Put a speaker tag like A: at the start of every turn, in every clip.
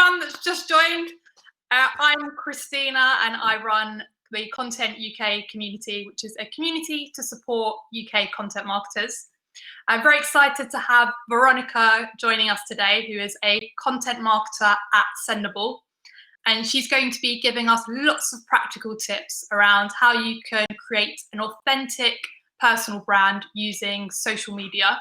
A: anyone that's just joined, I'm Christina and I run the ContentUK community, which is a community to support UK content marketers. I'm very excited to have Veronika joining us today, who is a content marketer at Sendable. And she's going to be giving us lots of practical tips around how you can create an authentic personal brand using social media.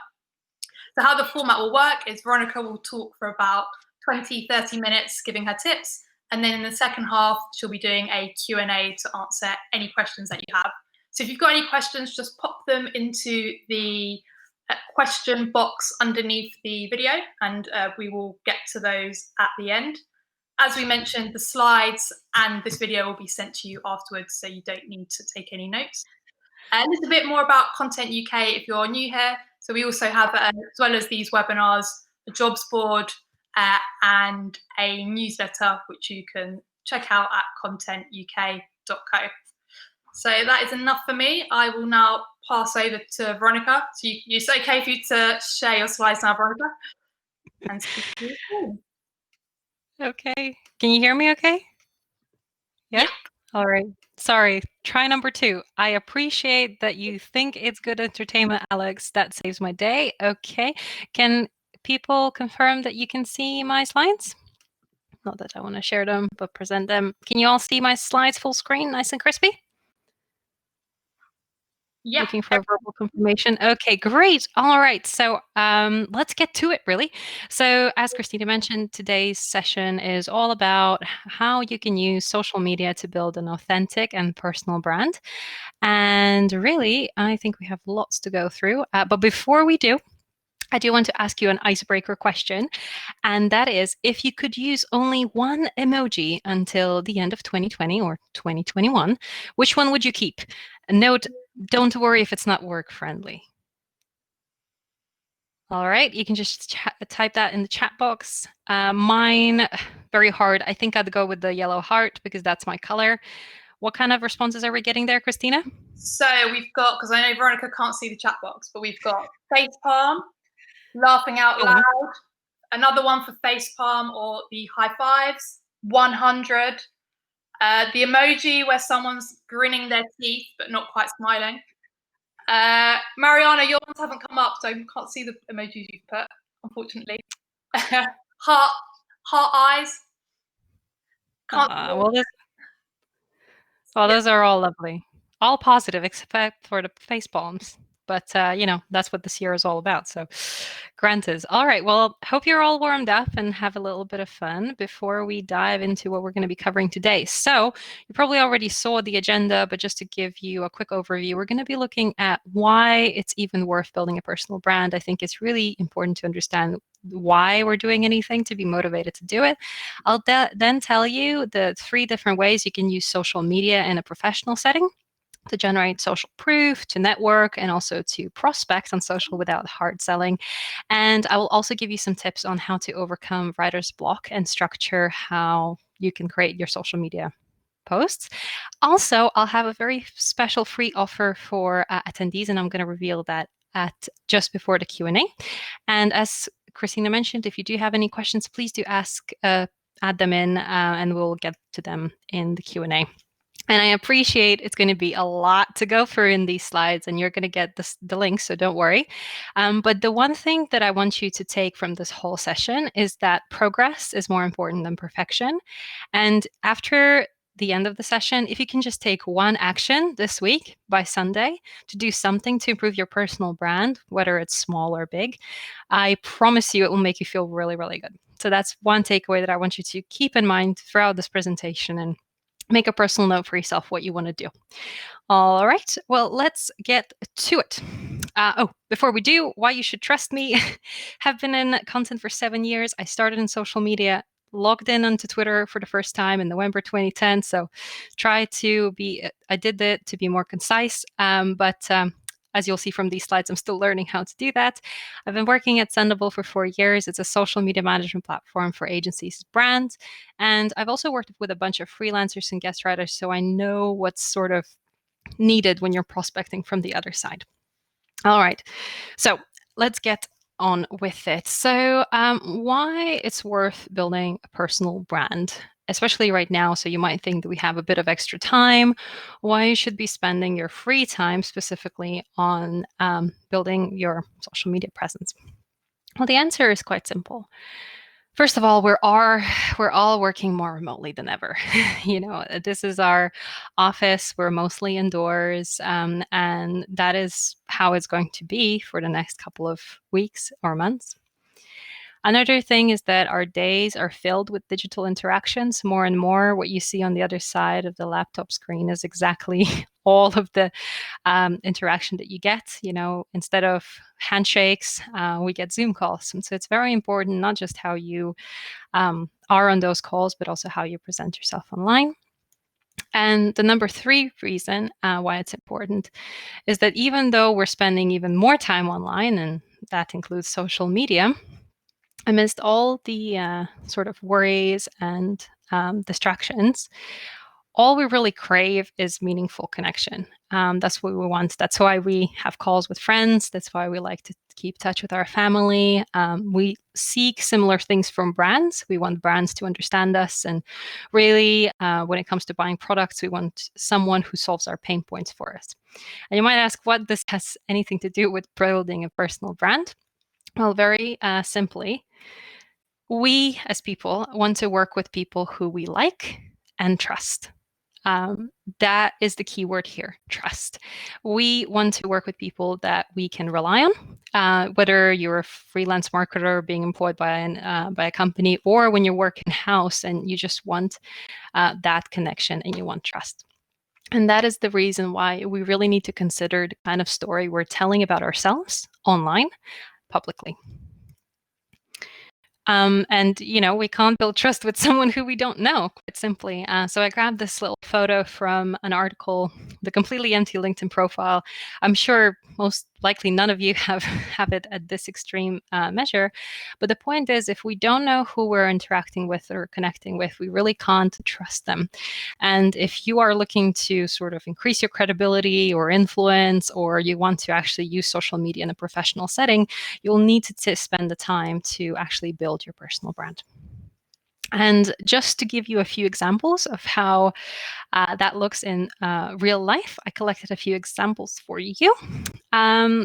A: So how the format will work is Veronika will talk for about 20-30 minutes giving her tips, and then in the second half she'll be doing a Q&A to answer any questions that you have. So if you've got any questions, just pop them into the question box underneath the video, and we will get to those at the end. As we mentioned, the slides and this video will be sent to you afterwards, so you don't need to take any notes. A little bit more about ContentUK if you're new here. So we also have, as well as these webinars, a jobs board and a newsletter, which you can check out at contentuk.co. So that is enough for me. I will now pass over to Veronika. So it's okay for you to share your slides now, Veronika? And speak to you.
B: Okay. Can you hear me okay? Yeah? All right. Sorry. Try number 2. I appreciate that you think it's good entertainment, Alex. That saves my day. Okay. Can people confirm that you can see my slides? Not that I want to share them, but present them. Can you all see my slides full screen, nice and crispy?
A: Yeah.
B: Looking for a verbal confirmation. Okay, great. All right. So let's get to it, really. So as Christina mentioned, today's session is all about how you can use social media to build an authentic and personal brand. And really, I think we have lots to go through. But before we do, I do want to ask you an icebreaker question. And that is, if you could use only one emoji until the end of 2020 or 2021, which one would you keep? Note, don't worry if it's not work friendly. All right, you can just type that in the chat box. Mine, very hard. I think I'd go with the yellow heart because that's my color. What kind of responses are we getting there, Christina?
A: So we've got, because I know Veronika can't see the chat box, but we've got face palm, laughing out loud, another one for face palm or the high fives, 100, the emoji where someone's grinning their teeth but not quite smiling. Mariana, your ones haven't come up, so I can't see the emojis you've put, unfortunately. Heart eyes.
B: Well, those are all lovely. All positive, except for the face palms. But, that's what this year is all about. So granted. All right. Well, hope you're all warmed up and have a little bit of fun before we dive into what we're going to be covering today. So you probably already saw the agenda, but just to give you a quick overview, we're going to be looking at why it's even worth building a personal brand. I think it's really important to understand why we're doing anything to be motivated to do it. I'll then tell you the 3 different ways you can use social media in a professional setting to generate social proof, to network, and also to prospect on social without hard selling. And I will also give you some tips on how to overcome writer's block and structure how you can create your social media posts. Also, I'll have a very special free offer for attendees, and I'm going to reveal that at just before the Q&A. And as Christina mentioned, if you do have any questions, please do add them in, and we'll get to them in the Q&A. And I appreciate it's going to be a lot to go through in these slides, and you're going to get the links, so don't worry. But the one thing that I want you to take from this whole session is that progress is more important than perfection. And after the end of the session, if you can just take one action this week by Sunday to do something to improve your personal brand, whether it's small or big, I promise you it will make you feel really, really good. So that's one takeaway that I want you to keep in mind throughout this presentation, and make a personal note for yourself what you want to do. All right, well, let's get to it. Before we do, why you should trust me. Have been in content for 7 years. I started in social media, logged in onto Twitter for the first time in November 2010. So I did it to be more concise, but as you'll see from these slides, I'm still learning how to do that. I've been working at Sendable for 4 years. It's a social media management platform for agencies' brands. And I've also worked with a bunch of freelancers and guest writers, so I know what's sort of needed when you're prospecting from the other side. All right, so let's get on with it. So why it's worth building a personal brand, especially right now. So you might think that we have a bit of extra time, why you should be spending your free time specifically on building your social media presence. Well, the answer is quite simple. First of all, we're all working more remotely than ever. This is our office. We're mostly indoors, and that is how it's going to be for the next couple of weeks or months. Another thing is that our days are filled with digital interactions more and more. What you see on the other side of the laptop screen is exactly all of the interaction that you get. Instead of handshakes, we get Zoom calls. And so it's very important, not just how you are on those calls, but also how you present yourself online. And the number 3 reason why it's important is that even though we're spending even more time online, and that includes social media, amidst all the sort of worries and distractions, all we really crave is meaningful connection. That's what we want. That's why we have calls with friends. That's why we like to keep touch with our family. We seek similar things from brands. We want brands to understand us. And really, when it comes to buying products, we want someone who solves our pain points for us. And you might ask what this has anything to do with building a personal brand. Well, very simply, we as people want to work with people who we like and trust. That is the key word here, trust. We want to work with people that we can rely on, whether you're a freelance marketer being employed by a company, or when you work in-house and you just want that connection and you want trust. And that is the reason why we really need to consider the kind of story we're telling about ourselves online publicly. And we can't build trust with someone who we don't know, quite simply. So I grabbed this little photo from an article, the completely empty LinkedIn profile. I'm sure most likely none of you have it at this extreme measure. But the point is, if we don't know who we're interacting with or connecting with, we really can't trust them. And if you are looking to sort of increase your credibility or influence, or you want to actually use social media in a professional setting, you'll need to spend the time to actually build your personal brand. And just to give you a few examples of how that looks in real life, I collected a few examples for you.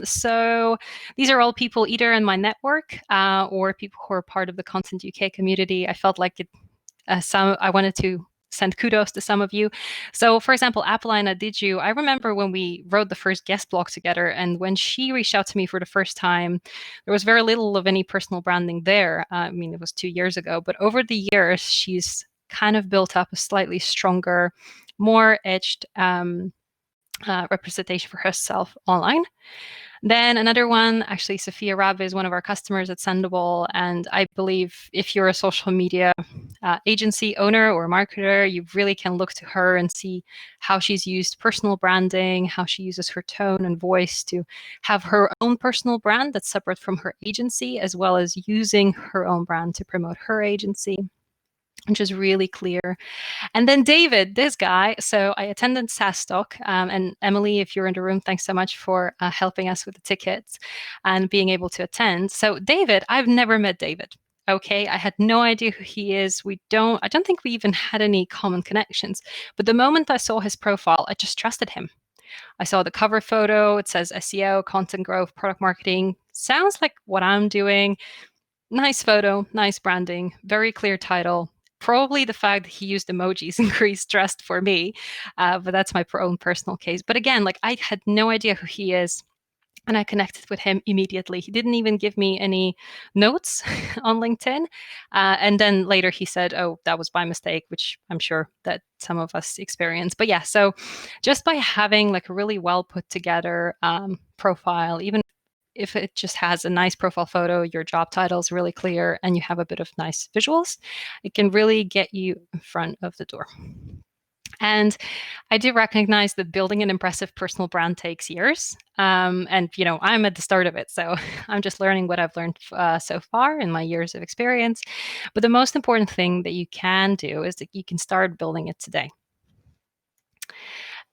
B: So these are all people either in my network or people who are part of the ContentUK community. I felt like I wanted to send kudos to some of you. So, for example, Appolina Diju, I remember when we wrote the first guest blog together, and when she reached out to me for the first time, there was very little of any personal branding there. I mean, it was 2 years ago, but over the years, she's kind of built up a slightly stronger, more edged representation for herself online. Then another one, actually, Sophia Rab is one of our customers at Sendable. And I believe if you're a social media agency owner or marketer, you really can look to her and see how she's used personal branding, how she uses her tone and voice to have her own personal brand that's separate from her agency, as well as using her own brand to promote her agency, which is really clear. And then David, this guy. So I attended SaaStock, and Emily, if you're in the room, thanks so much for helping us with the tickets and being able to attend. So David, I've never met David. Okay, I had no idea who he is. I don't think we even had any common connections. But the moment I saw his profile, I just trusted him. I saw the cover photo. It says SEO, content growth, product marketing. Sounds like what I'm doing. Nice photo, nice branding, very clear title. Probably the fact that he used emojis increased trust for me, but that's my own personal case. But again, like I had no idea who he is, and I connected with him immediately. He didn't even give me any notes on LinkedIn, and then later he said, "Oh, that was by mistake," which I'm sure that some of us experience. But yeah, so just by having like a really well put together profile, even if it just has a nice profile photo, your job title is really clear, and you have a bit of nice visuals, it can really get you in front of the door. And I do recognize that building an impressive personal brand takes years. And, I'm at the start of it. So I'm just learning what I've learned so far in my years of experience. But the most important thing that you can do is that you can start building it today.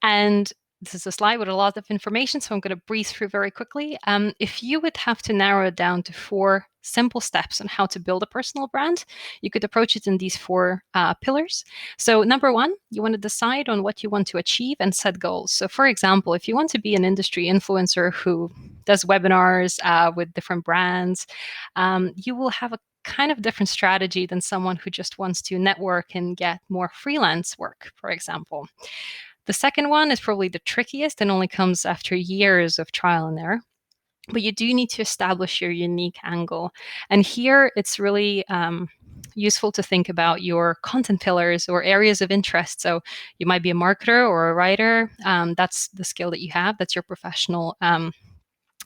B: And this is a slide with a lot of information, so I'm going to breeze through very quickly. If you would have to narrow it down to 4 simple steps on how to build a personal brand, you could approach it in these 4 pillars. So number 1, you want to decide on what you want to achieve and set goals. So for example, if you want to be an industry influencer who does webinars with different brands, you will have a kind of different strategy than someone who just wants to network and get more freelance work, for example. The second one is probably the trickiest and only comes after years of trial and error. But you do need to establish your unique angle. And here it's really useful to think about your content pillars or areas of interest. So you might be a marketer or a writer. That's the skill that you have. That's your professional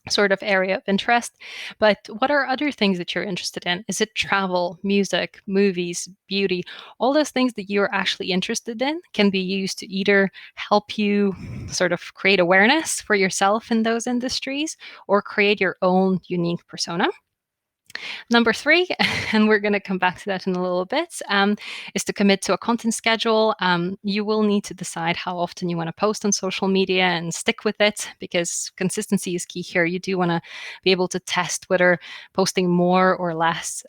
B: sort of area of interest. But what are other things that you're interested in? Is it travel, music, movies, beauty? All those things that you're actually interested in can be used to either help you sort of create awareness for yourself in those industries or create your own unique persona. Number 3, and we're going to come back to that in a little bit, is to commit to a content schedule. You will need to decide how often you want to post on social media and stick with it, because consistency is key here. You do want to be able to test whether posting more or less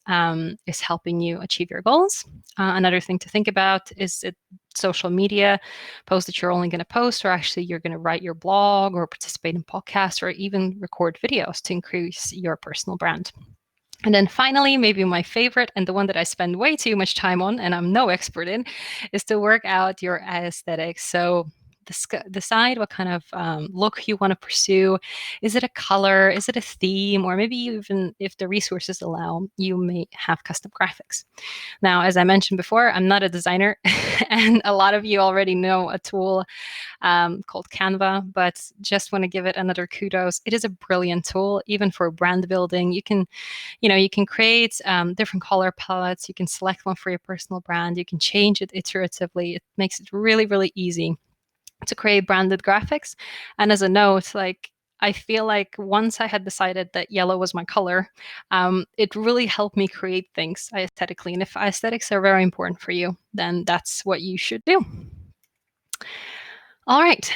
B: is helping you achieve your goals. Another thing to think about is social media posts that you're only going to post, or actually you're going to write your blog or participate in podcasts or even record videos to increase your personal brand. And then finally, maybe my favorite, and the one that I spend way too much time on and I'm no expert in, is to work out your aesthetics. So decide what kind of look you want to pursue. Is it a color? Is it a theme? Or maybe even if the resources allow, you may have custom graphics. Now, as I mentioned before, I'm not a designer, and a lot of you already know a tool called Canva, but just want to give it another kudos. It is a brilliant tool, even for brand building. You can create different color palettes. You can select one for your personal brand. You can change it iteratively. It makes it really, really easy to create branded graphics. And as a note, I feel like once I had decided that yellow was my color, it really helped me create things aesthetically. And if aesthetics are very important for you, then that's what you should do. All right,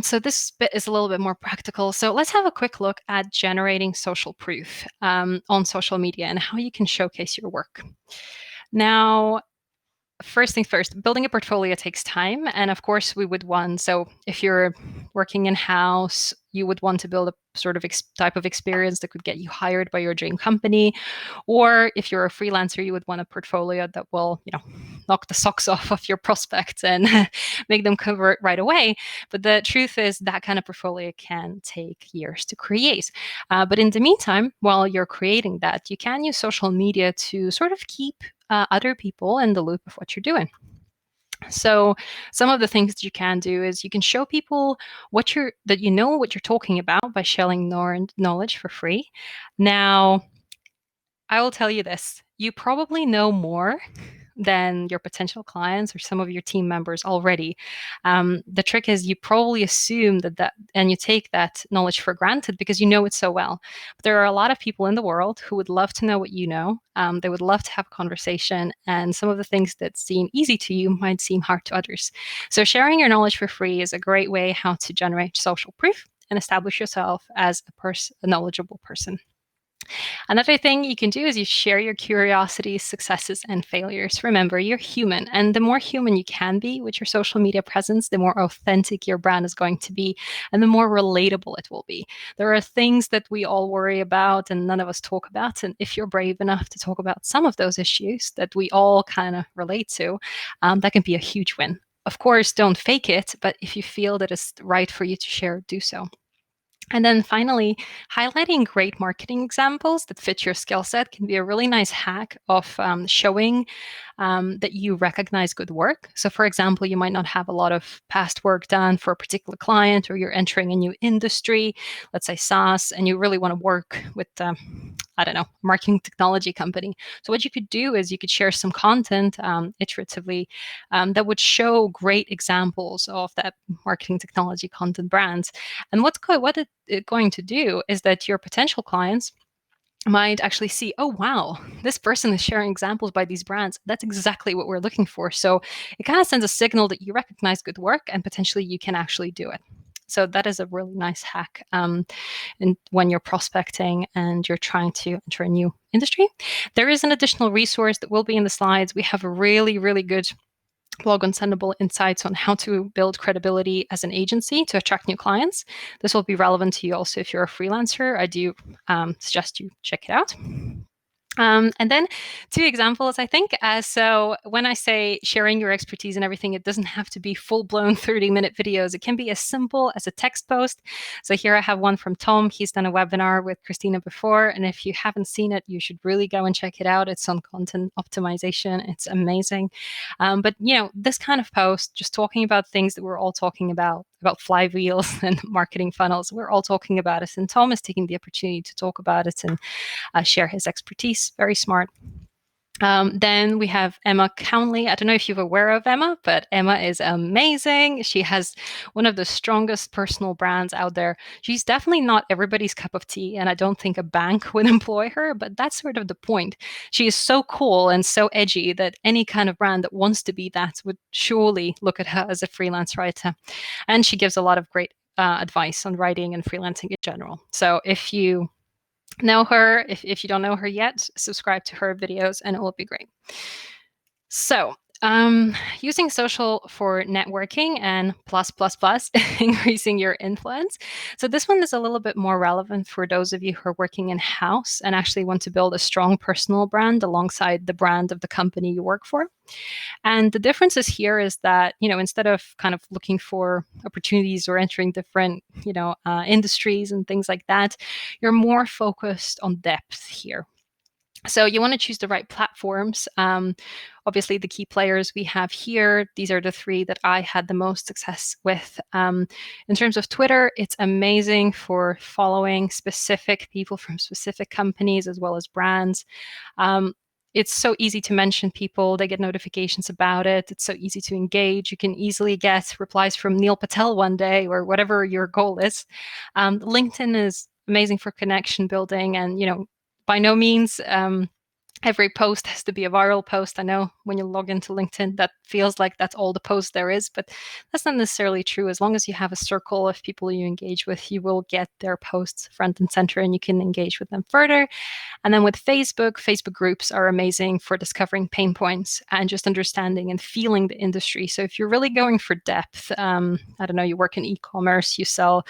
B: so this bit is a little bit more practical. So let's have a quick look at generating social proof on social media and how you can showcase your work. Now, first things first, building a portfolio takes time. And of course, we would want, so if you're working in-house, you would want to build a sort of type of experience that could get you hired by your dream company. Or if you're a freelancer, you would want a portfolio that will, knock the socks off of your prospects and make them convert right away. But the truth is that kind of portfolio can take years to create. But in the meantime, while you're creating that, you can use social media to sort of keep other people in the loop of what you're doing. So some of the things that you can do is you can show people what you're talking about by sharing knowledge for free. Now, I will tell you this, you probably know more than your potential clients or some of your team members already. The trick is you probably assume that and you take that knowledge for granted because you know it so well. But there are a lot of people in the world who would love to know what you know. They would love to have a conversation, and some of the things that seem easy to you might seem hard to others. So sharing your knowledge for free is a great way how to generate social proof and establish yourself as a knowledgeable person. Another thing you can do is you share your curiosities, successes, and failures. Remember, you're human, and the more human you can be with your social media presence, the more authentic your brand is going to be, and the more relatable it will be. There are things that we all worry about and none of us talk about, and if you're brave enough to talk about some of those issues that we all kind of relate to, that can be a huge win. Of course, don't fake it, but if you feel that it's right for you to share, do so. And then finally, highlighting great marketing examples that fit your skill set can be a really nice hack of showing that you recognize good work. So for example, you might not have a lot of past work done for a particular client, or you're entering a new industry, let's say SaaS, and you really want to work with marketing technology company. So what you could do is you could share some content iteratively that would show great examples of that marketing technology content brands. And what it's going to do is that your potential clients might actually see, oh, wow, this person is sharing examples by these brands. That's exactly what we're looking for. So it kind of sends a signal that you recognize good work and potentially you can actually do it. So that is a really nice hack when you're prospecting and you're trying to enter a new industry. There is an additional resource that will be in the slides. We have a really, really good blog on Sendable insights on how to build credibility as an agency to attract new clients. This will be relevant to you also if you're a freelancer. I do suggest you check it out. And then 2 examples, I think. So when I say sharing your expertise and everything, it doesn't have to be full-blown 30-minute videos. It can be as simple as a text post. So here I have one from Tom. He's done a webinar with Christina before. And if you haven't seen it, you should really go and check it out. It's on content optimization. It's amazing. But, this kind of post, just talking about things that we're all talking about flywheels and marketing funnels. We're all talking about it. And Tom is taking the opportunity to talk about it and share his expertise. Very smart. Then we have Emma Cownley. I don't know if you're aware of Emma, but Emma is amazing. She has one of the strongest personal brands out there. She's definitely not everybody's cup of tea, and I don't think a bank would employ her, but that's sort of the point. She is so cool and so edgy that any kind of brand that wants to be that would surely look at her as a freelance writer. And she gives a lot of great advice on writing and freelancing in general. So if you know her, if you don't know her yet, subscribe to her videos and it will be great. So using social for networking and increasing your influence. So this one is a little bit more relevant for those of you who are working in-house and actually want to build a strong personal brand alongside the brand of the company you work for. And the differences here is that, instead of kind of looking for opportunities or entering different, industries and things like that, you're more focused on depth here. So you want to choose the right platforms. Obviously, the key players we have here, these are the 3 that I had the most success with. In terms of Twitter, it's amazing for following specific people from specific companies as well as brands. It's so easy to mention people. They get notifications about it. It's so easy to engage. You can easily get replies from Neil Patel one day or whatever your goal is. LinkedIn is amazing for connection building and, by no means every post has to be a viral post. I know when you log into LinkedIn, that feels like that's all the posts there is, but that's not necessarily true. As long as you have a circle of people you engage with, you will get their posts front and center and you can engage with them further. And then with Facebook groups are amazing for discovering pain points and just understanding and feeling the industry. So if you're really going for depth, I don't know, you work in e-commerce, you sell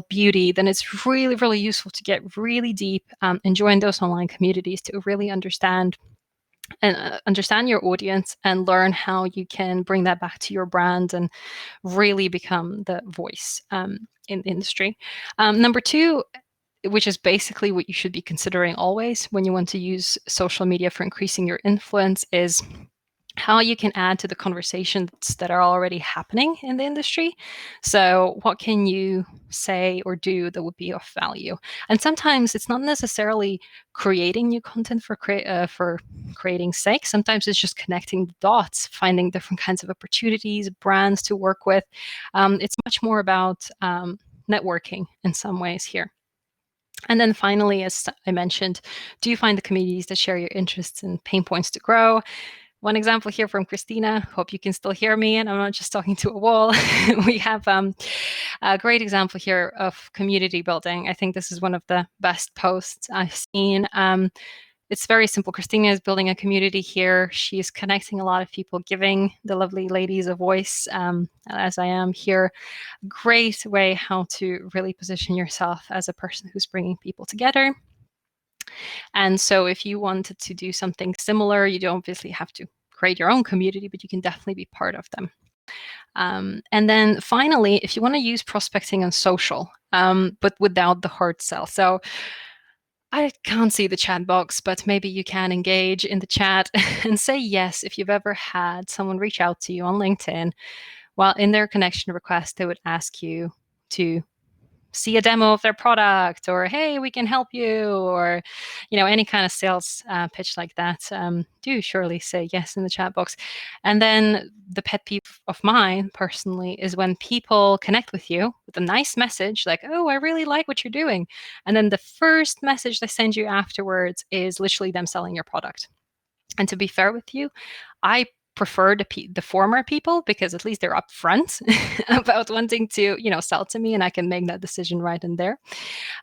B: beauty, then it's really, really useful to get really deep and join those online communities to really understand your audience and learn how you can bring that back to your brand and really become the voice in the industry. Number 2, which is basically what you should be considering always when you want to use social media for increasing your influence, is how you can add to the conversations that are already happening in the industry. So what can you say or do that would be of value? And sometimes it's not necessarily creating new content for creating's sake. Sometimes it's just connecting the dots, finding different kinds of opportunities, brands to work with. It's much more about networking in some ways here. And then finally, as I mentioned, do you find the communities that share your interests and pain points to grow? One example here from Christina. Hope you can still hear me and I'm not just talking to a wall. We have a great example here of community building. I think this is one of the best posts I've seen. It's very simple. Christina is building a community here. She's connecting a lot of people, giving the lovely ladies a voice, as I am here. Great way how to really position yourself as a person who's bringing people together. And so if you wanted to do something similar, you don't obviously have to create your own community, but you can definitely be part of them. And then finally, if you want to use prospecting on social, but without the hard sell. So I can't see the chat box, but maybe you can engage in the chat and say yes if you've ever had someone reach out to you on LinkedIn. While in their connection request, they would ask you to see a demo of their product, or hey, we can help you, or any kind of sales pitch like that. Do surely say yes in the chat box. And then the pet peeve of mine personally is when people connect with you with a nice message like, oh, I really like what you're doing, and then the first message they send you afterwards is literally them selling your product. And to be fair with you, I prefer the former people, because at least they're upfront about wanting to, sell to me, and I can make that decision right in there.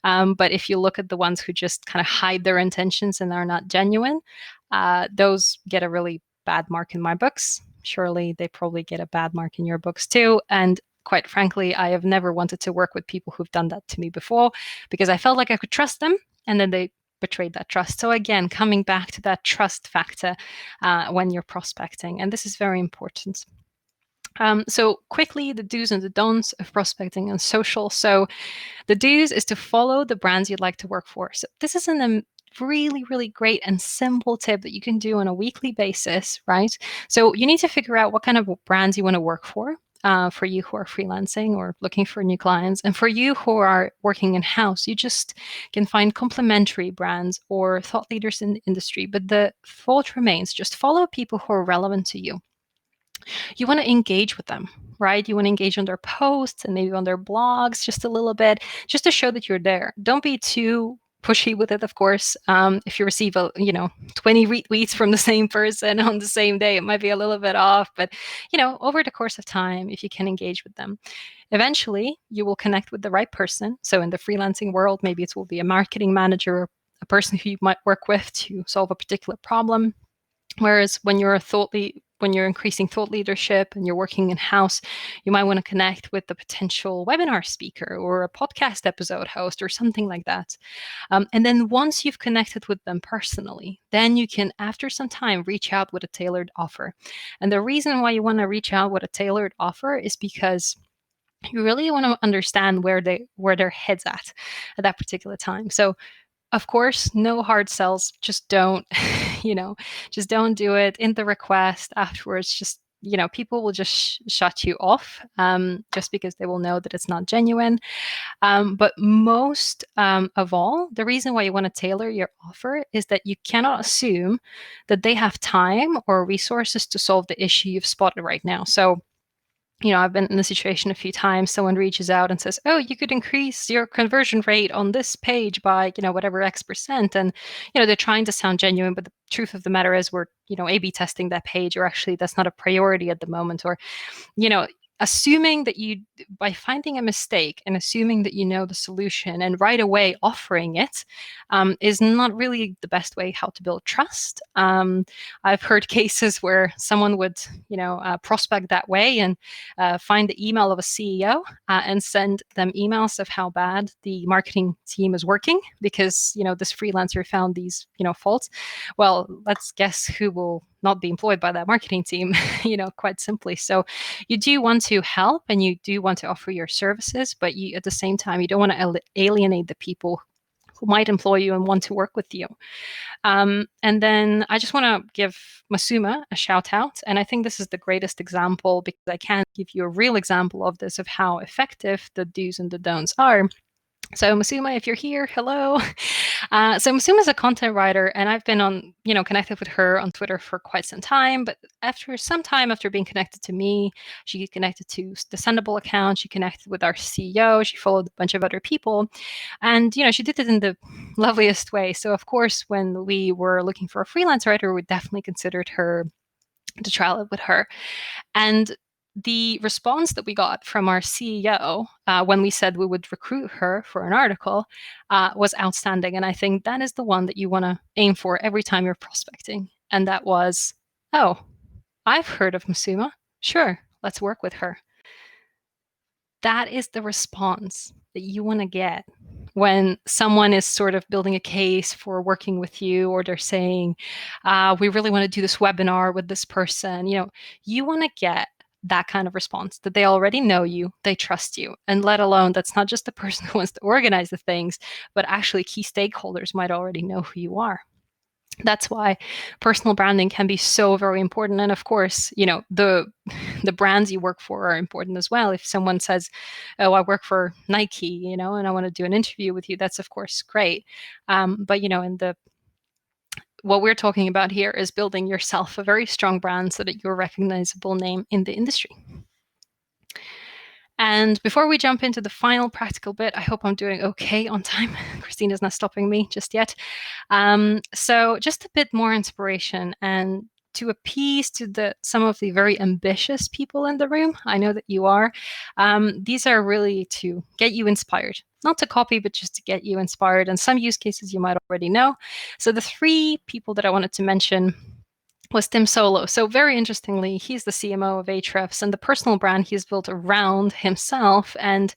B: But if you look at the ones who just kind of hide their intentions and are not genuine, those get a really bad mark in my books. Surely they probably get a bad mark in your books too. And quite frankly, I have never wanted to work with people who've done that to me before, because I felt like I could trust them, and then they betrayed that trust. So again, coming back to that trust factor when you're prospecting, and this is very important. So quickly, the do's and the don'ts of prospecting on social. So the do's is to follow the brands you'd like to work for. So this is a really, really great and simple tip that you can do on a weekly basis, right? So you need to figure out what kind of brands you want to work for you who are freelancing or looking for new clients. And for you who are working in-house, you just can find complementary brands or thought leaders in the industry. But the thought remains, just follow people who are relevant to you. You want to engage with them, right? You want to engage on their posts and maybe on their blogs just a little bit, just to show that you're there. Don't be too pushy with it, of course. If you receive 20 retweets from the same person on the same day, it might be a little bit off. But over the course of time, if you can engage with them, eventually you will connect with the right person. So in the freelancing world, maybe it will be a marketing manager, a person who you might work with to solve a particular problem. Whereas when you're increasing thought leadership and you're working in-house, you might want to connect with the potential webinar speaker or a podcast episode host or something like that. And then once you've connected with them personally, then you can, after some time, reach out with a tailored offer. And the reason why you want to reach out with a tailored offer is because you really want to understand where their head's at that particular time. So of course, no hard sells. Just don't, just don't do it in the request afterwards. Just, people will just shut you off just because they will know that it's not genuine. But most of all, the reason why you want to tailor your offer is that you cannot assume that they have time or resources to solve the issue you've spotted right now. So I've been in a situation a few times. Someone reaches out and says, "Oh, you could increase your conversion rate on this page by, whatever X%." And, they're trying to sound genuine, but the truth of the matter is we're, A/B testing that page, or actually that's not a priority at the moment. Or, assuming that by finding a mistake and assuming that you know the solution and right away offering it is not really the best way how to build trust. I've heard cases where someone would, prospect that way and find the email of a CEO and send them emails of how bad the marketing team is working because, this freelancer found these, faults. Well, let's guess who will not be employed by that marketing team, quite simply. So you do want to help and you do want to offer your services, but at the same time, you don't want to alienate the people who might employ you and want to work with you. And then I just want to give Masuma a shout out. And I think this is the greatest example because I can give you a real example of this, of how effective the do's and the don'ts are. So Masuma, if you're here, hello. So Masuma is a content writer, and I've been connected with her on Twitter for quite some time. But after some time, after being connected to me, she connected to the Sendable account. She connected with our CEO. She followed a bunch of other people, and she did it in the loveliest way. So of course, when we were looking for a freelance writer, we definitely considered her to trial it with her, and the response that we got from our CEO when we said we would recruit her for an article was outstanding. And I think that is the one that you want to aim for every time you're prospecting. And that was, "Oh, I've heard of Masuma. Sure, let's work with her." That is the response that you want to get when someone is sort of building a case for working with you, or they're saying, "We really want to do this webinar with this person." You want to get that kind of response, that they already know you, they trust you, and let alone that's not just the person who wants to organize the things, but actually key stakeholders might already know who you are. That's why personal branding can be so very important. And of course, the brands you work for are important as well. If someone says, "Oh, I work for Nike, and I want to do an interview with you," that's of course great. But what we're talking about here is building yourself a very strong brand so that you're a recognizable name in the industry. And before we jump into the final practical bit, I hope I'm doing okay on time. Christina's not stopping me just yet. So just a bit more inspiration and to appease to some of the very ambitious people in the room, I know that you are, these are really to get you inspired. Not to copy, but just to get you inspired. And some use cases you might already know. So the 3 people that I wanted to mention was Tim Solo. So very interestingly, he's the CMO of Ahrefs, and the personal brand he's built around himself and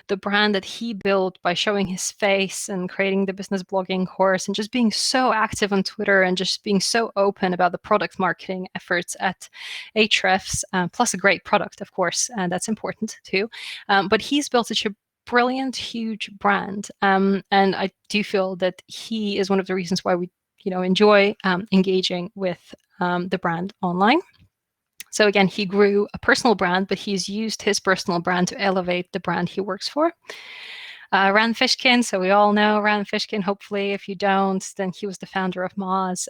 B: the brand that he built by showing his face and creating the business blogging course and just being so active on Twitter and just being so open about the product marketing efforts at Ahrefs, plus a great product, of course, and that's important too. But he's built such a brilliant, huge brand, and I do feel that he is one of the reasons why we enjoy engaging with the brand online. So again, he grew a personal brand, but he's used his personal brand to elevate the brand he works for. Rand Fishkin, so we all know Rand Fishkin. Hopefully, if you don't, then he was the founder of Moz.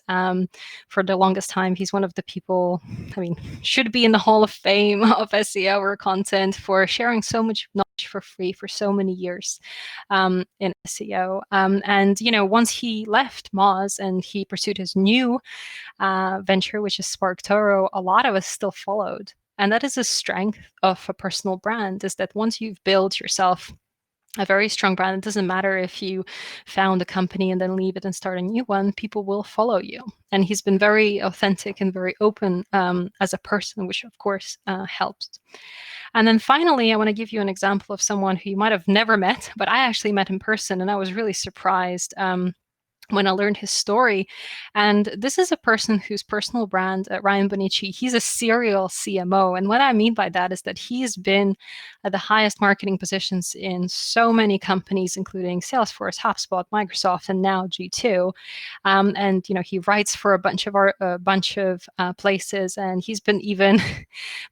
B: For the longest time, he's one of the people, should be in the Hall of Fame of SEO or content for sharing so much knowledge for free for so many years in SEO. And, once he left Moz and he pursued his new venture, which is SparkToro, a lot of us still followed. And that is a strength of a personal brand, is that once you've built yourself a very strong brand, it doesn't matter if you found a company and then leave it and start a new one, people will follow you. And he's been very authentic and very open as a person, which of course helps. And then finally, I want to give you an example of someone who you might have never met, but I actually met in person, and I was really surprised when I learned his story. And this is a person whose personal brand, Ryan Bonici, he's a serial CMO. And what I mean by that is that he's been at the highest marketing positions in so many companies, including Salesforce, HubSpot, Microsoft, and now G2. And he writes for a bunch of places, and he's been even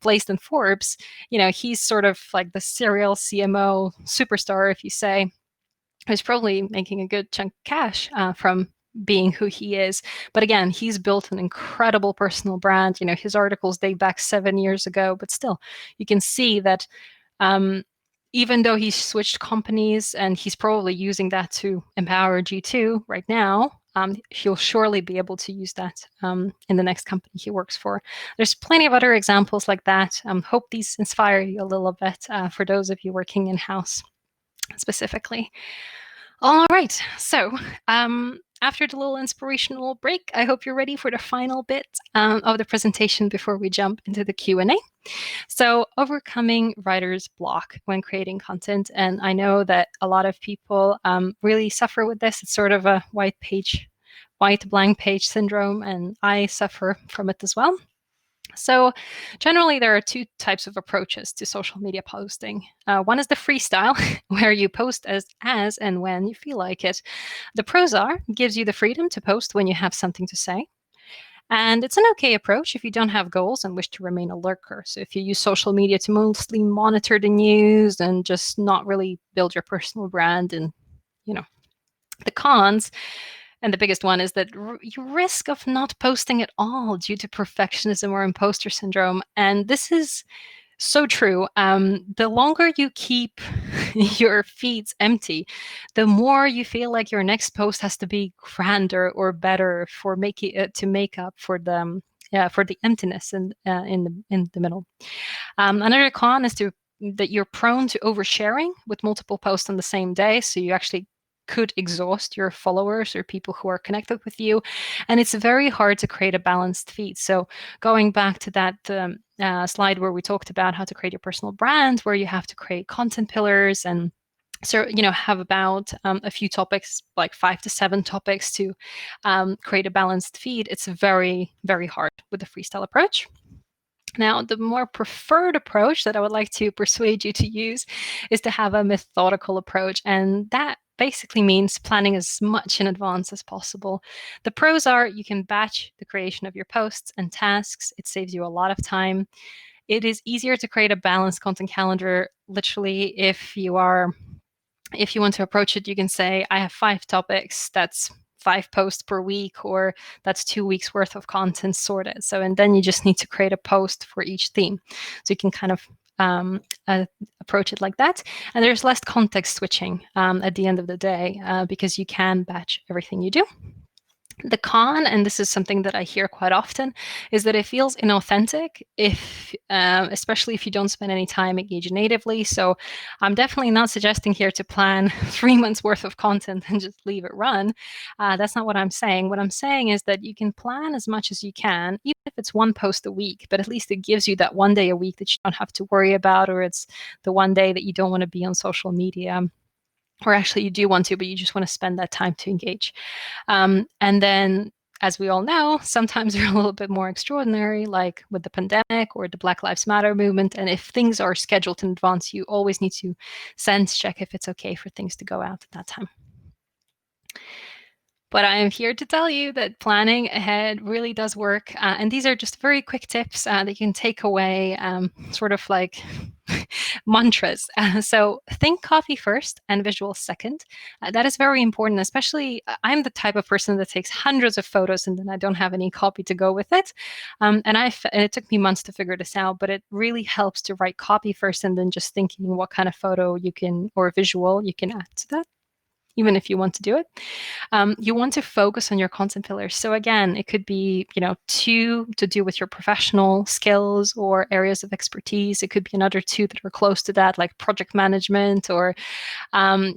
B: placed in Forbes. He's sort of like the serial CMO superstar, if you say, who's probably making a good chunk of cash from being who he is. But again, he's built an incredible personal brand. His articles date back 7 years ago, but still, you can see that even though he's switched companies and he's probably using that to empower G2 right now, he'll surely be able to use that in the next company he works for. There's plenty of other examples like that. Hope these inspire you a little bit for those of you working in-house specifically. All right, so after the little inspirational break, I hope you're ready for the final bit of the presentation before we jump into the Q&A. So overcoming writer's block when creating content. And I know that a lot of people really suffer with this. It's sort of a white blank page syndrome, and I suffer from it as well. So generally, there are 2 types of approaches to social media posting. One is the freestyle, where you post as and when you feel like it. The Prozar gives you the freedom to post when you have something to say. And it's an okay approach if you don't have goals and wish to remain a lurker. So if you use social media to mostly monitor the news and just not really build your personal brand. And, the cons, and the biggest one, is that you risk of not posting at all due to perfectionism or imposter syndrome. And this is so true. The longer you keep your feeds empty, the more you feel like your next post has to be grander or better for to make up for the emptiness in the middle. Another con is that you're prone to oversharing with multiple posts on the same day, so you actually could exhaust your followers or people who are connected with you. And it's very hard to create a balanced feed. So going back to that slide where we talked about how to create your personal brand, where you have to create content pillars and have about a few topics, like 5 to 7 topics to create a balanced feed. It's very, very hard with the freestyle approach. Now, the more preferred approach that I would like to persuade you to use is to have a methodical approach. And that basically means planning as much in advance as possible. The pros are you can batch the creation of your posts and tasks. It saves you a lot of time. It is easier to create a balanced content calendar. Literally, if you want to approach it, you can say, I have 5 topics. That's 5 posts per week, or that's 2 weeks worth of content sorted. And then you just need to create a post for each theme. So you can kind of approach it like that. And there's less context switching at the end of the day because you can batch everything you do. The con, and this is something that I hear quite often, is that it feels inauthentic, especially if you don't spend any time engaging natively. So I'm definitely not suggesting here to plan 3 months worth of content and just leave it run. That's not what I'm saying. What I'm saying is that you can plan as much as you can, even if it's one post a week, but at least it gives you that one day a week that you don't have to worry about, or it's the one day that you don't want to be on social media. Or actually, you do want to, but you just want to spend that time to engage. And then, as we all know, sometimes they're a little bit more extraordinary, like with the pandemic or the Black Lives Matter movement. And if things are scheduled in advance, you always need to sense check if it's okay for things to go out at that time. But I am here to tell you that planning ahead really does work. And these are just very quick tips that you can take away, sort of like mantras. So think copy first and visual second. That is very important, especially I'm the type of person that takes hundreds of photos and then I don't have any copy to go with it. And it took me months to figure this out, but it really helps to write copy first and then just thinking what kind of photo you can, or visual you can add to that, even if you want to do it. You want to focus on your content pillars. So again, it could be, 2 to do with your professional skills or areas of expertise. It could be another 2 that are close to that, like project management, or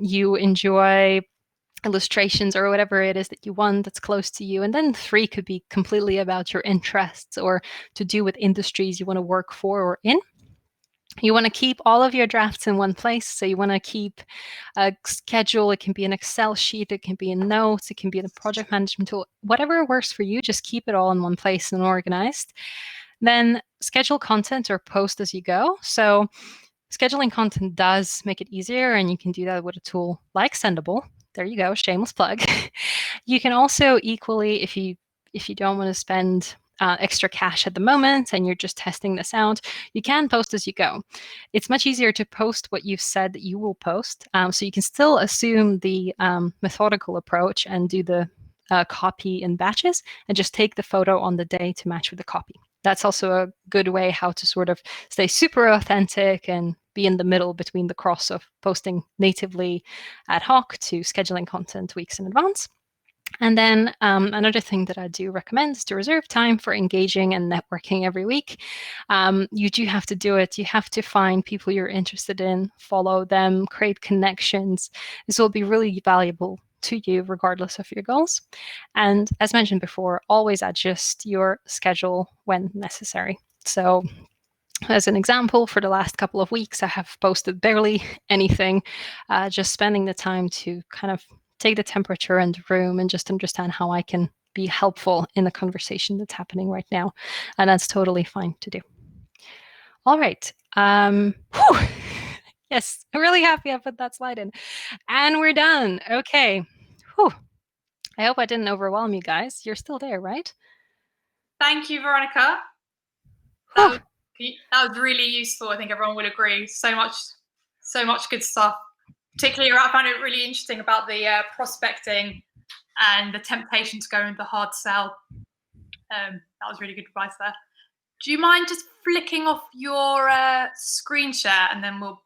B: you enjoy illustrations or whatever it is that you want that's close to you. And then 3 could be completely about your interests or to do with industries you want to work for or in. You want to keep all of your drafts in one place. So you want to keep a schedule. It can be an Excel sheet. It can be in notes. It can be in a project management tool. Whatever works for you, just keep it all in one place and organized. Then schedule content or post as you go. So scheduling content does make it easier, and you can do that with a tool like Sendable. There you go, shameless plug. You can also equally, if you don't want to spend extra cash at the moment and you're just testing this out, you can post as you go. It's much easier to post what you've said that you will post. So you can still assume the methodical approach and do the copy in batches and just take the photo on the day to match with the copy. That's also a good way how to sort of stay super authentic and be in the middle between the cross of posting natively ad hoc to scheduling content weeks in advance. And then another thing that I do recommend is to reserve time for engaging and networking every week. You do have to do it. You have to find people you're interested in, follow them, create connections. This will be really valuable to you regardless of your goals. And as mentioned before, always adjust your schedule when necessary. So as an example, for the last couple of weeks, I have posted barely anything, just spending the time to kind of take the temperature in the room and just understand how I can be helpful in the conversation that's happening right now. And that's totally fine to do. All right. Yes, I'm really happy I put that slide in. And we're done. Okay. Whew. I hope I didn't overwhelm you guys. You're still there, right?
A: Thank you, Veronika. That was really useful. I think everyone will agree. So much good stuff. Particularly, I found it really interesting about the prospecting and the temptation to go into the hard sell. That was really good advice there. Do you mind just flicking off your screen share and then we'll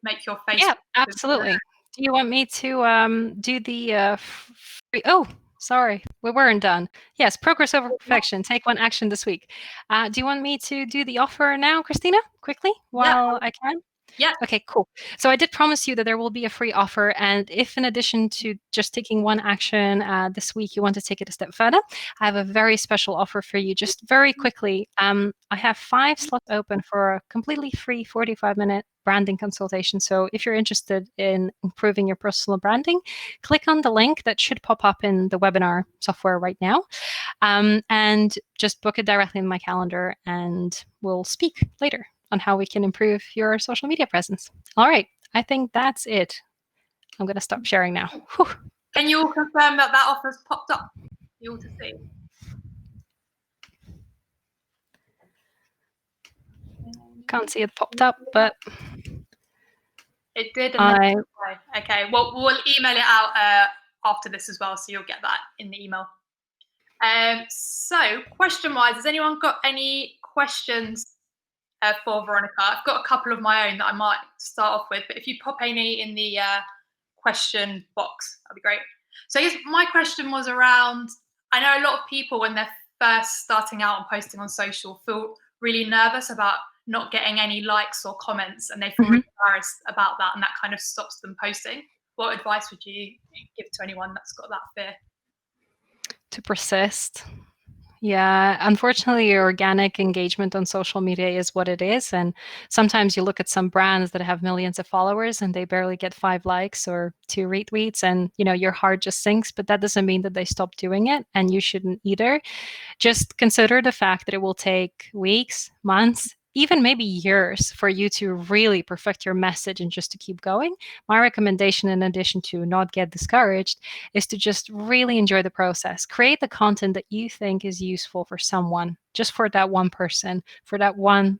A: make your face?
B: Yeah, absolutely. Do you want me to do the free? Oh, sorry, we weren't done. Yes, progress over perfection. Take one action this week. Do you want me to do the offer now, Christina, quickly, while I can?
A: Yeah.
B: Okay, cool. So I did promise you that there will be a free offer. And if in addition to just taking one action this week, you want to take it a step further, I have a very special offer for you. Just very quickly, I have 5 slots open for a completely free 45-minute branding consultation. So if you're interested in improving your personal branding, click on the link that should pop up in the webinar software right now. And just book it directly in my calendar and we'll speak later on how we can improve your social media presence. All right, I think that's it. I'm going to stop sharing now. Whew.
A: Can you all confirm that offer's popped up? You all to see.
B: Can't see it popped up, but
A: it did.
B: And
A: okay, well, we'll email it out after this as well, so you'll get that in the email. So, question-wise, has anyone got any questions for Veronika? I've got a couple of my own that I might start off with, but if you pop any in the question box, that'd be great. So I guess my question was around I know a lot of people when they're first starting out and posting on social feel really nervous about not getting any likes or comments, and they feel really embarrassed about that, and that kind of stops them posting. What advice would you give to anyone that's got that fear?
B: To persist. Yeah, unfortunately, organic engagement on social media is what it is. And sometimes you look at some brands that have millions of followers and they barely get 5 likes or 2 retweets, and your heart just sinks. But that doesn't mean that they stop doing it, and you shouldn't either. Just consider the fact that it will take weeks, months, even maybe years for you to really perfect your message and just to keep going. My recommendation, in addition to not get discouraged, is to just really enjoy the process. Create the content that you think is useful for someone, just for that one person, for that one,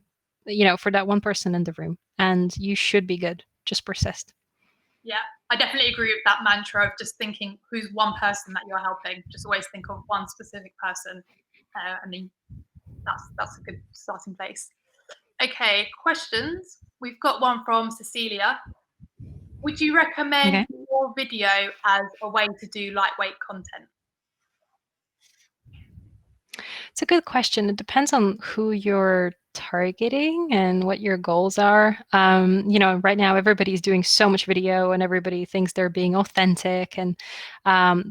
B: for that one person in the room. And you should be good. Just persist.
A: Yeah, I definitely agree with that mantra of just thinking who's one person that you're helping. Just always think of one specific person. I mean, that's a good starting place. Okay, questions. We've got one from Cecilia. Would you recommend
B: Okay.
A: more video as a way to do lightweight content?
B: It's a good question. It depends on who you're targeting and what your goals are. Right now everybody's doing so much video and everybody thinks they're being authentic and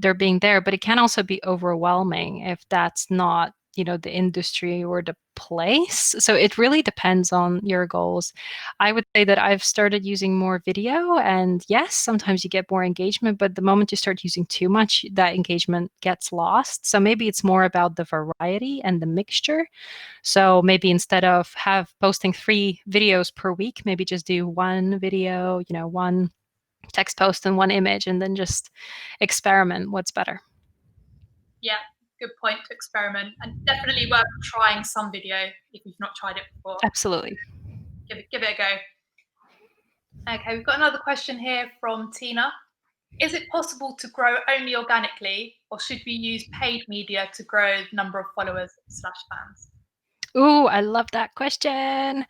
B: they're being there, but it can also be overwhelming if that's not the industry or the place. So it really depends on your goals. I would say that I've started using more video, and yes, sometimes you get more engagement, but the moment you start using too much, that engagement gets lost. So maybe it's more about the variety and the mixture. So maybe instead of posting 3 videos per week, maybe just do one video, one text post and one image, and then just experiment what's better.
A: Yeah, good point to experiment, and definitely worth trying some video if you've not tried it before.
B: Absolutely.
A: Give it a go. Okay, we've got another question here from Tina. Is it possible to grow only organically, or should we use paid media to grow the number of followers slash fans?
B: Ooh, I love that question.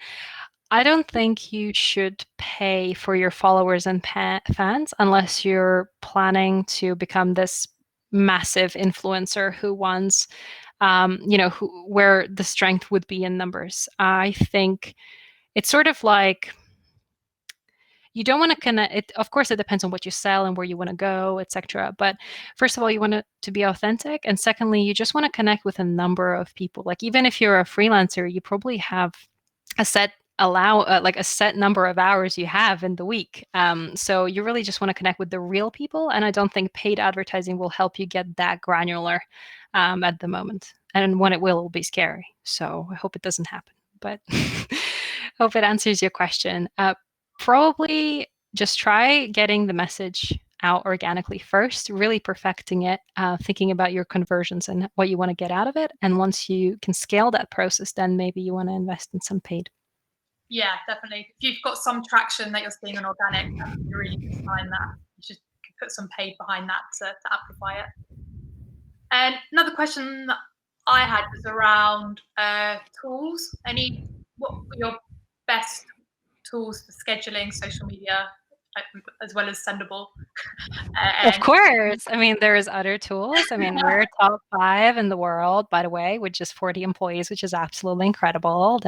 B: I don't think you should pay for your followers and fans unless you're planning to become this massive influencer who wants, where the strength would be in numbers. I think it's sort of like you don't want to connect it. Of course, it depends on what you sell and where you want to go, etc. But first of all, you want it to be authentic, and secondly, you just want to connect with a number of people. Like even if you're a freelancer, you probably have a set like a set number of hours you have in the week. So you really just want to connect with the real people, and I don't think paid advertising will help you get that granular at the moment. And when it will be scary. So I hope it doesn't happen. But hope it answers your question. Probably just try getting the message out organically first, really perfecting it, thinking about your conversions and what you want to get out of it. And once you can scale that process, then maybe you want to invest in some paid.
A: Yeah, definitely. If you've got some traction that you're seeing on organic, that's a really good sign that you should put some paid behind that to amplify it. And another question that I had was around tools. What were your best tools for scheduling social media as well as Sendable?
B: Of
A: And
B: course. I mean, there's other tools. I mean, we're top 5 in the world, by the way, with just 40 employees, which is absolutely incredible.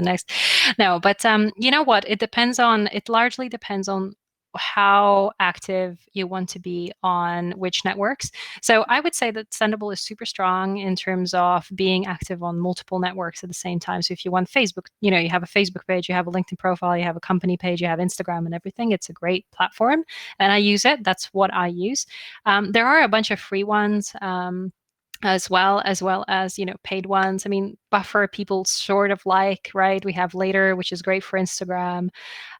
B: No, but you know what? It largely depends on how active you want to be on which networks. So I would say that Sendable is super strong in terms of being active on multiple networks at the same time. So if you want Facebook, you have a Facebook page, you have a LinkedIn profile, you have a company page, you have Instagram and everything. It's a great platform, and I use it. That's what I use. There are a bunch of free ones. As well as paid ones. I mean, Buffer people sort of like, right? We have Later, which is great for Instagram.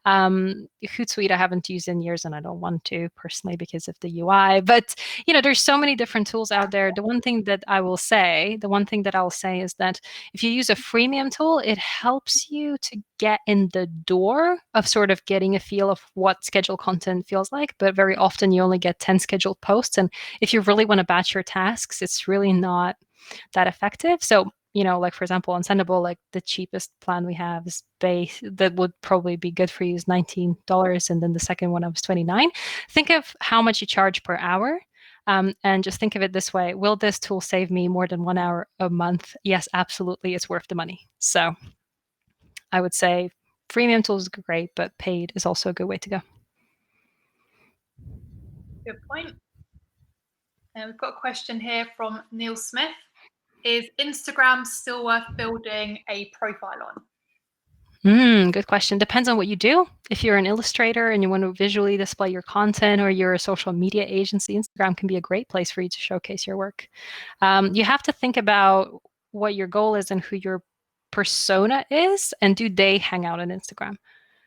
B: Hootsuite I haven't used in years, and I don't want to personally because of the UI. But there's so many different tools out there. The one thing that I'll say is that if you use a freemium tool, it helps you to get in the door of sort of getting a feel of what scheduled content feels like. But very often you only get 10 scheduled posts, and if you really want to batch your tasks, it's really not that effective. So like for example, on Sendable, like the cheapest plan we have is that would probably be good for you is $19, and then the second one was $29. Think of how much you charge per hour. And just think of it this way. Will this tool save me more than 1 hour a month? Yes, absolutely. It's worth the money. So I would say freemium tools are great, but paid is also a good way to go.
A: Good point. And we've got a question here from Neil Smith. Is Instagram still worth building a profile on?
B: Good question. Depends on what you do. If you're an illustrator and you want to visually display your content, or you're a social media agency, Instagram can be a great place for you to showcase your work. You have to think about what your goal is and who your persona is, and do they hang out on Instagram?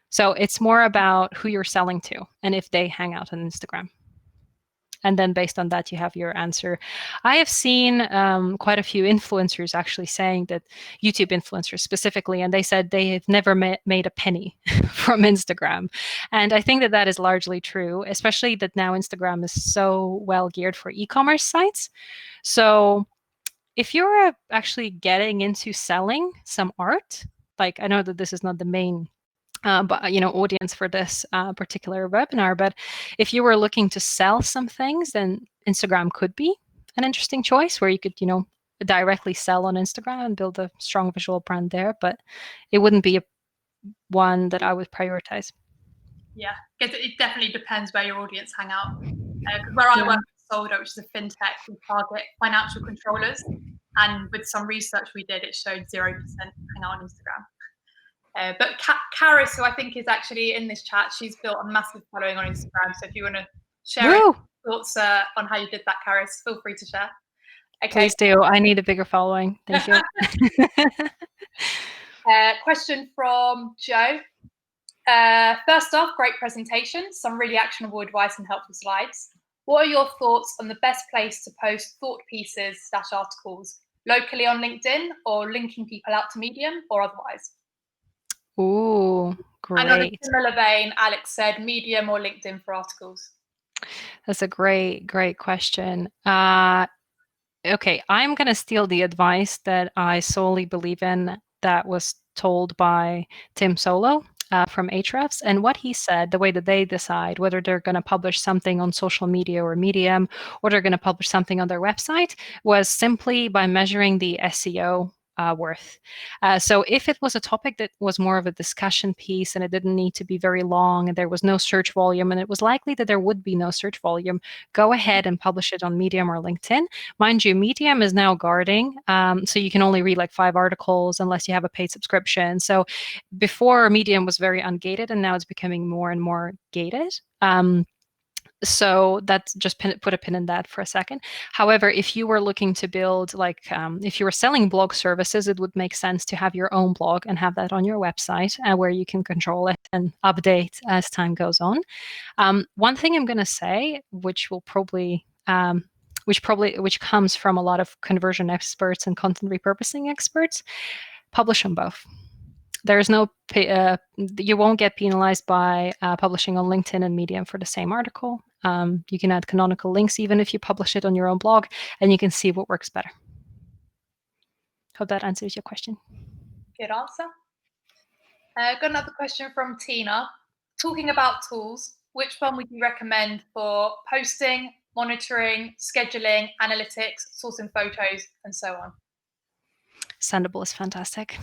B: So it's more about who you're selling to and if they hang out on Instagram. And then based on that, you have your answer. I have seen quite a few influencers actually saying that, YouTube influencers specifically, and they said they have never made a penny from Instagram. And I think that that is largely true, especially that now Instagram is so well geared for e-commerce sites. So if you're actually getting into selling some art, like, I know that this is not the main audience for this particular webinar, but if you were looking to sell some things, then Instagram could be an interesting choice where you could, directly sell on Instagram and build a strong visual brand there, but it wouldn't be one that I would prioritize.
A: Yeah, it definitely depends where your audience hang out. Because where I work with Soldo, which is a fintech, we target financial controllers, and with some research we did, it showed 0% hang out on Instagram. But Karis, who I think is actually in this chat, she's built a massive following on Instagram. So if you want to share your thoughts on how you did that, Karis, feel free to share.
B: Okay. Please do. I need a bigger following. Thank you.
A: Question from Joe. First off, great presentation. Some really actionable advice and helpful slides. What are your thoughts on the best place to post thought pieces / articles? Locally on LinkedIn, or linking people out to Medium, or otherwise?
B: Ooh, great.
A: And on a similar vein, Alex said Medium or LinkedIn for articles.
B: That's a great question. Okay, I'm going to steal the advice that I solely believe in that was told by Tim Solo from Ahrefs. And what he said, the way that they decide whether they're going to publish something on social media or Medium, or they're going to publish something on their website, was simply by measuring the SEO worth. So if it was a topic that was more of a discussion piece and it didn't need to be very long and there was no search volume, and it was likely that there would be no search volume, go ahead and publish it on Medium or LinkedIn. Mind you, Medium is now guarding, so you can only read like 5 articles unless you have a paid subscription. So before, Medium was very ungated, and now it's becoming more and more gated. So that's just put a pin in that for a second. However, if you were looking to build, if you were selling blog services, it would make sense to have your own blog and have that on your website where you can control it and update as time goes on. One thing I'm going to say, which comes from a lot of conversion experts and content repurposing experts, publish on both. There's no, you won't get penalized by publishing on LinkedIn and Medium for the same article. You can add canonical links even if you publish it on your own blog, and you can see what works better. Hope that answers your question.
A: Good answer. Got another question from Tina. Talking about tools, which one would you recommend for posting, monitoring, scheduling, analytics, sourcing photos, and so on?
B: Sendable is fantastic.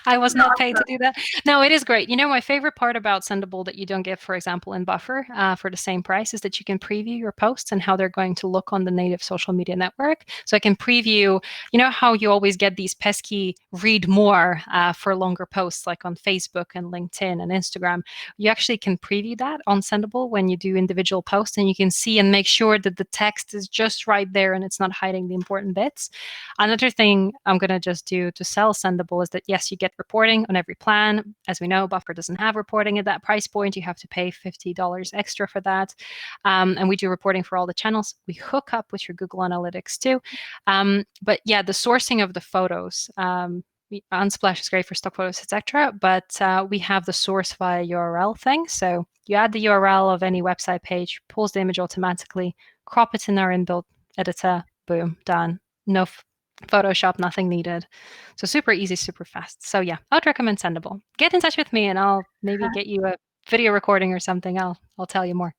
B: I was not paid to do that. No, it is great. My favorite part about Sendable that you don't get, for example, in Buffer for the same price, is that you can preview your posts and how they're going to look on the native social media network. So I can preview, how you always get these pesky read more for longer posts, like on Facebook and LinkedIn and Instagram. You actually can preview that on Sendable when you do individual posts, and you can see and make sure that the text is just right there and it's not hiding the important bits. Another thing I'm going to just do to sell Sendable is that, yes, you get reporting on every plan. As we know, Buffer doesn't have reporting at that price point. You have to pay $50 extra for that. And we do reporting for all the channels. We hook up with your Google Analytics too. But yeah, the sourcing of the photos, Unsplash is great for stock photos, etc. But we have the source via URL thing. So you add the URL of any website page, pulls the image automatically, crop it in our inbuilt editor, boom, done. No Photoshop, nothing needed. So super easy, super fast. So yeah, I would recommend Sendable. Get in touch with me and I'll maybe get you a video recording or something. I'll tell you more.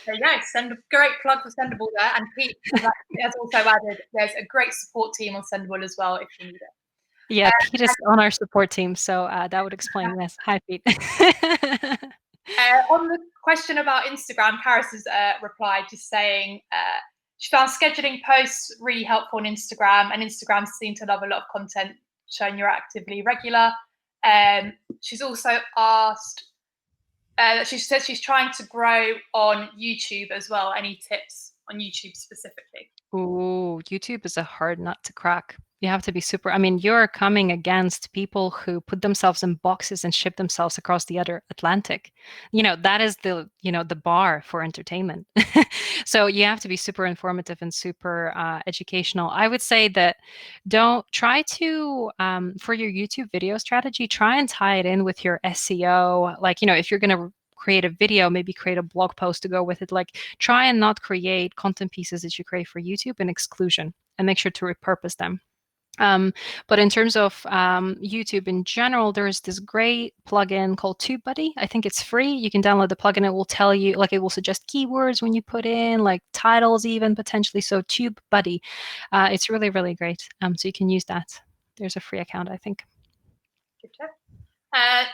A: There you go. Great plug for Sendable there. And Pete has also added there's a great support team on Sendable as well if you need it.
B: Yeah, Pete is on our support team, so that would explain this. Hi, Pete.
A: On the question about Instagram, Paris has replied just saying she found scheduling posts really helpful on Instagram, and Instagram seemed to love a lot of content showing you're actively regular. She's also asked, she said she's trying to grow on YouTube as well. Any tips on YouTube specifically?
B: Ooh, YouTube is a hard nut to crack. You have to be super. I mean, you're coming against people who put themselves in boxes and ship themselves across the other Atlantic. That is the bar for entertainment. So you have to be super informative and super educational. I would say that don't try to, for your YouTube video strategy, try and tie it in with your SEO. Like, if you're going to create a video, maybe create a blog post to go with it. Like, try and not create content pieces that you create for YouTube in exclusion, and make sure to repurpose them. But in terms of YouTube in general, there's this great plugin called TubeBuddy. I think it's free. You can download the plugin. It will tell you, like, it will suggest keywords when you put in, like titles even potentially. So TubeBuddy, it's really, really great. So you can use that. There's a free account, I think.
A: Good tip.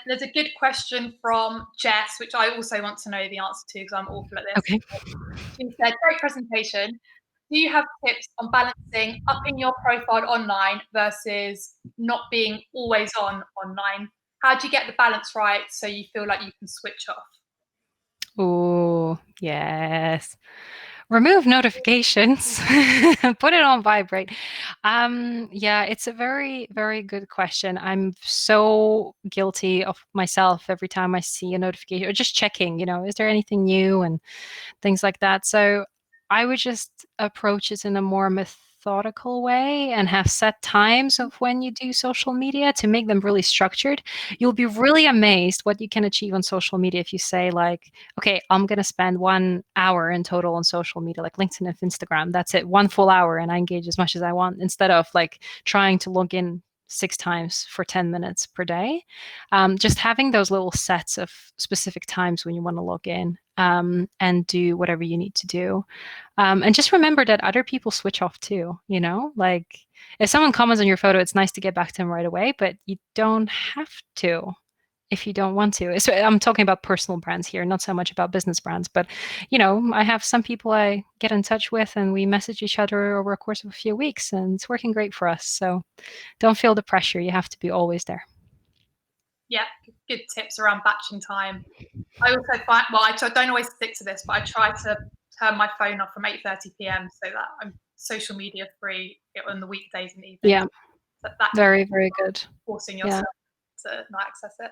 A: There's a good question from Jess, which I also want to know the answer to because I'm awful at this.
B: Okay.
A: She said, great presentation. Do you have tips on balancing upping your profile online versus not being always on online? How do you get the balance right so you feel like you can switch off?
B: Oh, yes. Remove notifications. Put it on vibrate. Yeah, it's a very, very good question. I'm so guilty of myself every time I see a notification or just checking, is there anything new and things like that. So I would just approach it in a more methodical way and have set times of when you do social media to make them really structured. You'll be really amazed what you can achieve on social media if you say, like, okay, I'm going to spend 1 hour in total on social media, like LinkedIn and Instagram. That's it, 1 full hour, and I engage as much as I want, instead of like trying to log in 6 times for 10 minutes per day. Just having those little sets of specific times when you want to log in and do whatever you need to do. And just remember that other people switch off too, like if someone comments on your photo, it's nice to get back to them right away, but you don't have to if you don't want to. So I'm talking about personal brands here, not so much about business brands, but I have some people I get in touch with and we message each other over a course of a few weeks, and it's working great for us. So don't feel the pressure. You have to be always there.
A: Yeah, good tips around batching time. I also find, well, I don't always stick to this, but I try to turn my phone off from 8:30 p.m. so that I'm social media free on the weekdays and evenings.
B: Yeah,
A: that
B: very, very good.
A: Forcing yourself to not access it.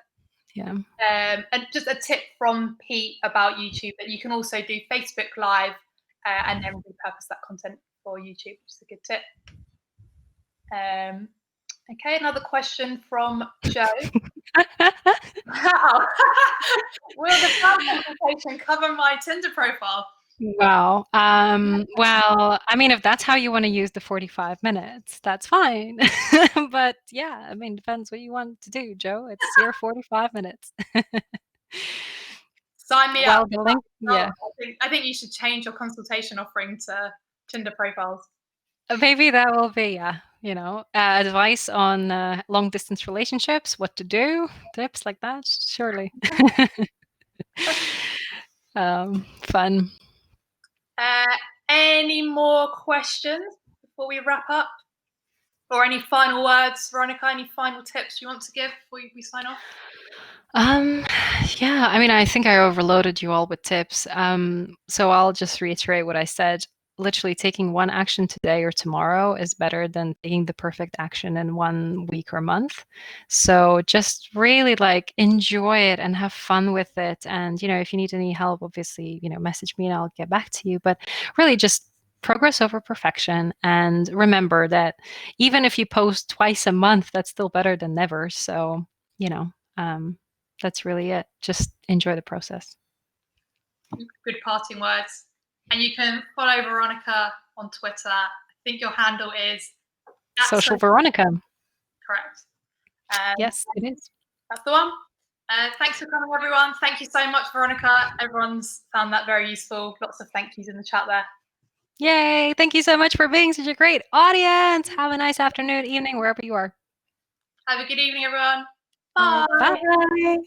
B: Yeah.
A: And just a tip from Pete about YouTube, that you can also do Facebook Live and then repurpose that content for YouTube, which is a good tip. Okay, another question from Joe. Wow. Will the presentation cover my Tinder profile?
B: Wow. Well, I mean, if that's how you want to use the 45 minutes, that's fine. But yeah, I mean, depends what you want to do, Joe. It's your 45 minutes.
A: Sign me up.
B: The link, yeah.
A: I think you should change your consultation offering to Tinder profiles.
B: Maybe that will be, advice on long distance relationships, what to do, tips like that, surely. Fun.
A: Any more questions before we wrap up? Or any final words, Veronika? Any final tips you want to give before we sign off?
B: Yeah, I mean, I think I overloaded you all with tips. So I'll just reiterate what I said. Literally taking one action today or tomorrow is better than taking the perfect action in 1 week or month. So just really enjoy it and have fun with it. And, if you need any help, obviously, message me and I'll get back to you. But really just progress over perfection. And remember that even if you post twice a month, that's still better than never. So, that's really it. Just enjoy the process.
A: Good parting words. And you can follow Veronika on Twitter. I think your handle is
B: Social Veronika.
A: Correct.
B: Yes, it is.
A: That's the one. Thanks for coming, everyone. Thank you so much, Veronika. Everyone's found that very useful. Lots of thank yous in the chat there.
B: Yay! Thank you so much for being such a great audience. Have a nice afternoon, evening, wherever you are.
A: Have a good evening, everyone. Bye.
B: Bye.